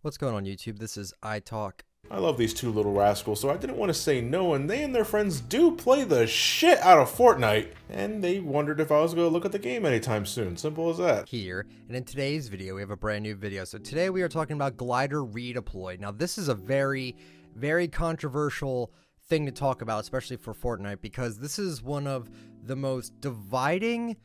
What's going on YouTube? This is iTalk. I love these two little rascals, so I didn't want to say no, and they and their friends do play the shit out of Fortnite, and they wondered if I was going to look at the game anytime soon. Simple as that. Here, and in today's video, we have a brand new video. So today we are talking about glider redeploy. Now this is a very controversial thing to talk about, especially for Fortnite, because this is one of the most dividing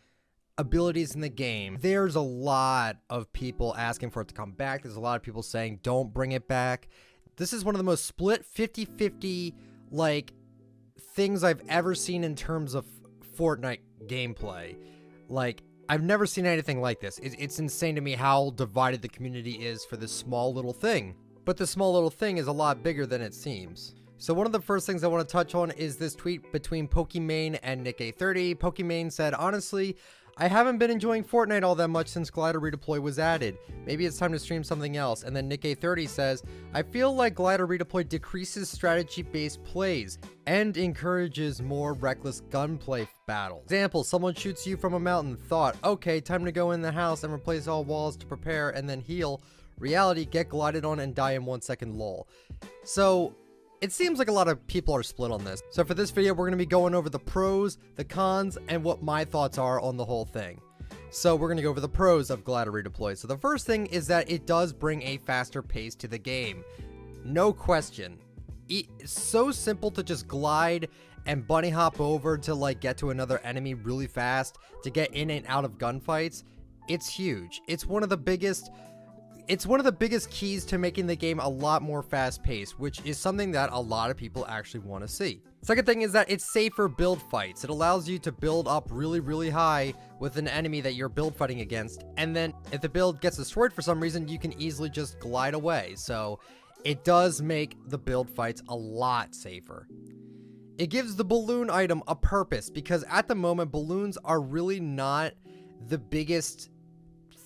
abilities in the game. There's a lot of people asking for it to come back. There's a lot of people saying don't bring it back. This is one of the most split 50-50 like things I've ever seen in terms of Fortnite gameplay. Like, I've never seen anything like this. It's insane to me how divided the community is for this small little thing. But the small little thing is a lot bigger than it seems. So one of the first things I want to touch on is this tweet between Pokimane and Nick830. Pokimane said, honestly, I haven't been enjoying Fortnite all that much since Glider Redeploy was added. Maybe it's time to stream something else. And then Nick830 says, I feel like Glider Redeploy decreases strategy-based plays and encourages more reckless gunplay battles. Example, someone shoots you from a mountain. Thought, okay, time to go in the house and replace all walls to prepare and then heal. Reality, get glided on and die in 1 second lol. So it seems like a lot of people are split on this. So for this video, we're going to be going over the pros, the cons, and what my thoughts are on the whole thing. So we're going to go over the pros of Glider Redeploy. So the first thing is that it does bring a faster pace to the game. No question. It's so simple to just glide and bunny hop over to like get to another enemy really fast, to get in and out of gunfights. It's huge. It's one of the biggest keys to making the game a lot more fast-paced, which is something that a lot of people actually want to see. Second thing is that it's safer build fights. It allows you to build up really high with an enemy that you're build fighting against, and then if the build gets destroyed for some reason, you can easily just glide away. So it does make the build fights a lot safer. It gives the balloon item a purpose, because at the moment, balloons are really not the biggest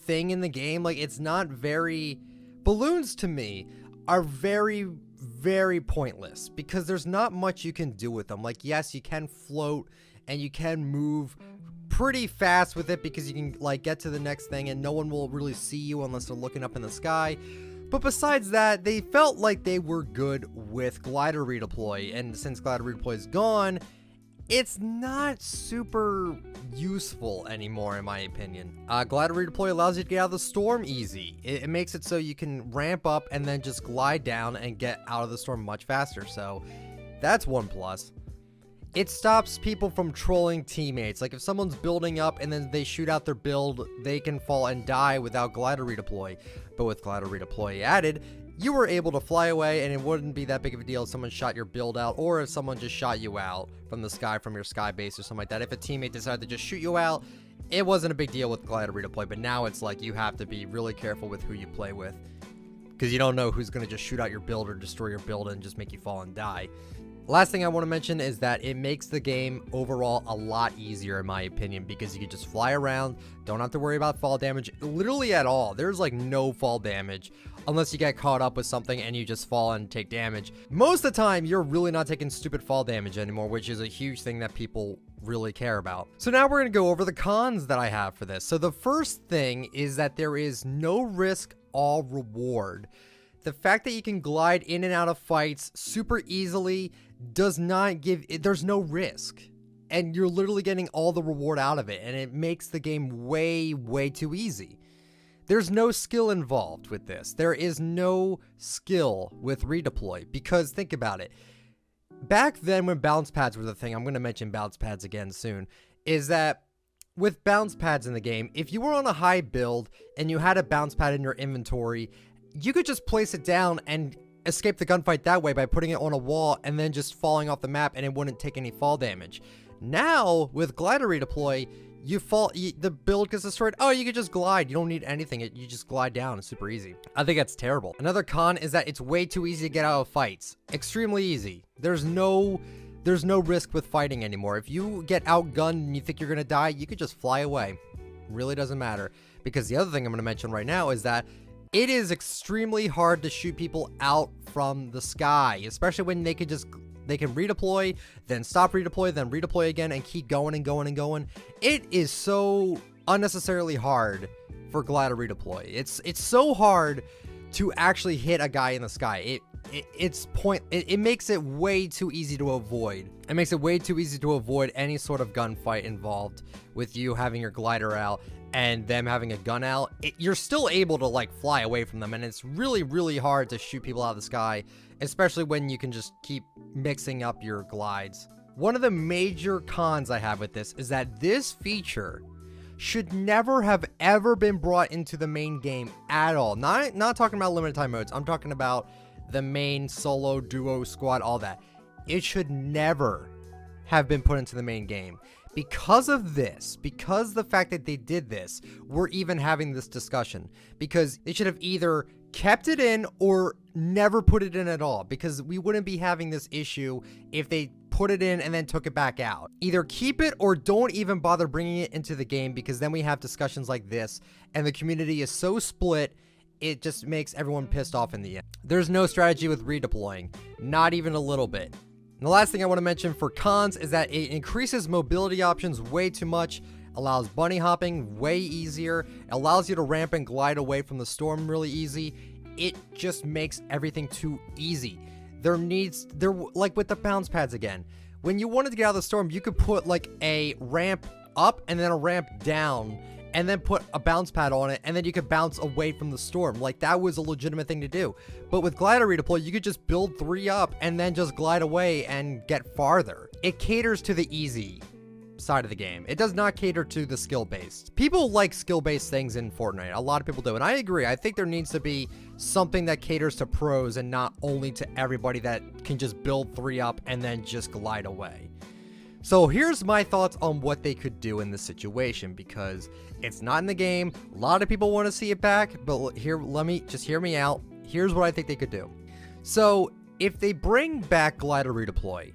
thing in the game. Like, it's not very, balloons to me are very pointless because there's not much you can do with them. Like, yes, you can float and you can move pretty fast with it because you can like get to the next thing and no one will really see you unless they're looking up in the sky. But besides that, they felt like they were good with Glider Redeploy, and since Glider Redeploy is gone, it's not super useful anymore, in my opinion. Glider Redeploy allows you to get out of the storm easy. It makes it so you can ramp up and then just glide down and get out of the storm much faster. So that's one plus. It stops people from trolling teammates. Like, if someone's building up and then they shoot out their build, they can fall and die without Glider Redeploy. But with Glider Redeploy added, you were able to fly away and it wouldn't be that big of a deal if someone shot your build out, or if someone just shot you out from the sky, from your sky base or something like that. If a teammate decided to just shoot you out, it wasn't a big deal with Glider Redeploy, but now it's like you have to be really careful with who you play with, because you don't know who's going to just shoot out your build or destroy your build and just make you fall and die. Last thing I want to mention is that it makes the game overall a lot easier, in my opinion, because you can just fly around, don't have to worry about fall damage literally at all. There's like no fall damage unless you get caught up with something and you just fall and take damage. Most of the time, you're really not taking stupid fall damage anymore, which is a huge thing that people really care about. So now we're going to go over the cons that I have for this. So the first thing is that there is no risk, all reward. The fact that you can glide in and out of fights super easily does not give, there's no risk. And you're literally getting all the reward out of it, and it makes the game way too easy. There's no skill involved with this. There is no skill with Redeploy, because think about it. Back then when bounce pads were the thing, I'm going to mention bounce pads again soon, is that with bounce pads in the game, if you were on a high build and you had a bounce pad in your inventory, you could just place it down and escape the gunfight that way by putting it on a wall and then just falling off the map, and it wouldn't take any fall damage. Now, with Glider Redeploy, the build gets destroyed. Oh, you can just glide. You don't need anything. You just glide down. It's super easy. I think that's terrible. Another con is that it's way too easy to get out of fights. Extremely easy. There's no risk with fighting anymore. If you get outgunned and you think you're going to die, you could just fly away. Really doesn't matter. Because the other thing I'm going to mention right now is that it is extremely hard to shoot people out from the sky, especially when they can redeploy, then stop redeploy, then redeploy again, and keep going and going and going. It is so unnecessarily hard for Glider Redeploy. It's so hard to actually hit a guy in the sky. It makes it way too easy to avoid. It makes it way too easy to avoid any sort of gunfight involved with you having your glider out and them having a gun out. You're still able to like fly away from them, and it's really, really hard to shoot people out of the sky, especially when you can just keep mixing up your glides. One of the major cons I have with this is that this feature should never have ever been brought into the main game at all. Not talking about limited time modes. I'm talking about the main solo, duo, squad, all that. It should never have been put into the main game. Because of this, because the fact that they did this, we're even having this discussion. Because they should have either kept it in or never put it in at all. Because we wouldn't be having this issue if they put it in and then took it back out. Either keep it or don't even bother bringing it into the game, because then we have discussions like this and the community is so split, it just makes everyone pissed off in the end. There's no strategy with redeploying, not even a little bit. And the last thing I want to mention for cons is that it increases mobility options way too much, allows bunny hopping way easier, allows you to ramp and glide away from the storm really easy. It just makes everything too easy. They're like with the bounce pads again. When you wanted to get out of the storm, you could put like a ramp up and then a ramp down, and then put a bounce pad on it, and then you could bounce away from the storm. Like, that was a legitimate thing to do. But with glider redeploy, you could just build 3 up and then just glide away and get farther. It caters to the easy side of the game. It does not cater to the skill-based. People like skill-based things in Fortnite. A lot of people do, and I agree. I think there needs to be something that caters to pros and not only to everybody that can just build 3 up and then just glide away. So here's my thoughts on what they could do in this situation, because it's not in the game. A lot of people want to see it back, but here, just hear me out. Here's what I think they could do. So if they bring back glider redeploy,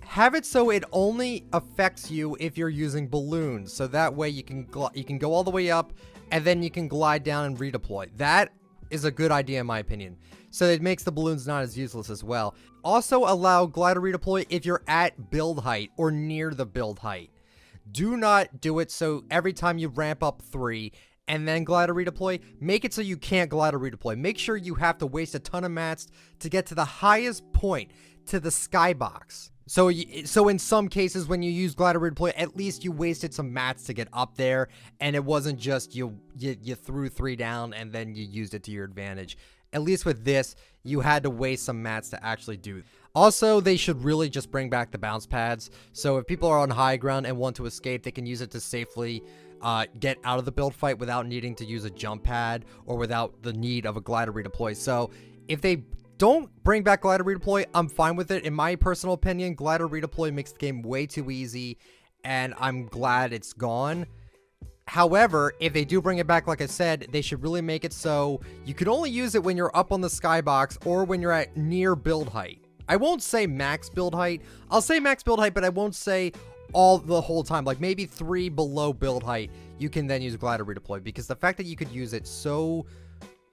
have it so it only affects you if you're using balloons. So that way you can go all the way up and then you can glide down and redeploy. That is a good idea in my opinion. So it makes the balloons not as useless as well. Also allow glider redeploy if you're at build height or near the build height. Do not do it so every time you ramp up 3 and then glider redeploy, make it so you can't glider redeploy. Make sure you have to waste a ton of mats to get to the highest point, to the skybox. So in some cases when you use glider redeploy, at least you wasted some mats to get up there, and it wasn't just you threw 3 down and then you used it to your advantage. At least with this, you had to waste some mats to actually do it. Also, they should really just bring back the bounce pads. So if people are on high ground and want to escape, they can use it to safely get out of the build fight without needing to use a jump pad or without the need of a glider redeploy. So if they don't bring back glider redeploy, I'm fine with it. In my personal opinion, glider redeploy makes the game way too easy, and I'm glad it's gone. However, if they do bring it back, like I said, they should really make it so you can only use it when you're up on the skybox or when you're at near build height. I won't say max build height. I'll say max build height, but I won't say the whole time. Like maybe 3 below build height, you can then use glider redeploy, because the fact that you could use it so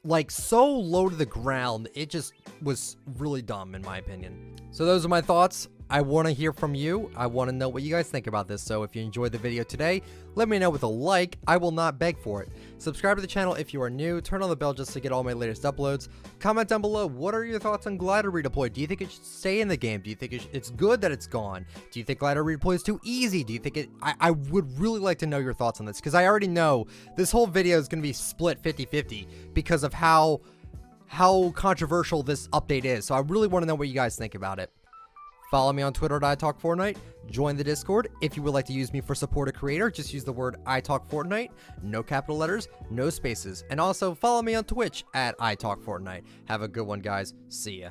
low to the ground, it just was really dumb in my opinion. So those are my thoughts. I want to hear from you. I want to know what you guys think about this. So if you enjoyed the video today, let me know with a like. I will not beg for it. Subscribe to the channel if you are new. Turn on the bell just to get all my latest uploads. Comment down below. What are your thoughts on glider redeploy? Do you think it should stay in the game? Do you think it's good that it's gone? Do you think glider redeploy is too easy? Do you think I would really like to know your thoughts on this, because I already know this whole video is going to be split 50-50 because of how controversial this update is. So I really want to know what you guys think about it. Follow me on Twitter at ITalkFortnite. Join the Discord. If you would like to use me for support a creator, just use the word ITalkFortnite. No capital letters, no spaces. And also follow me on Twitch at ITalkFortnite. Have a good one, guys. See ya.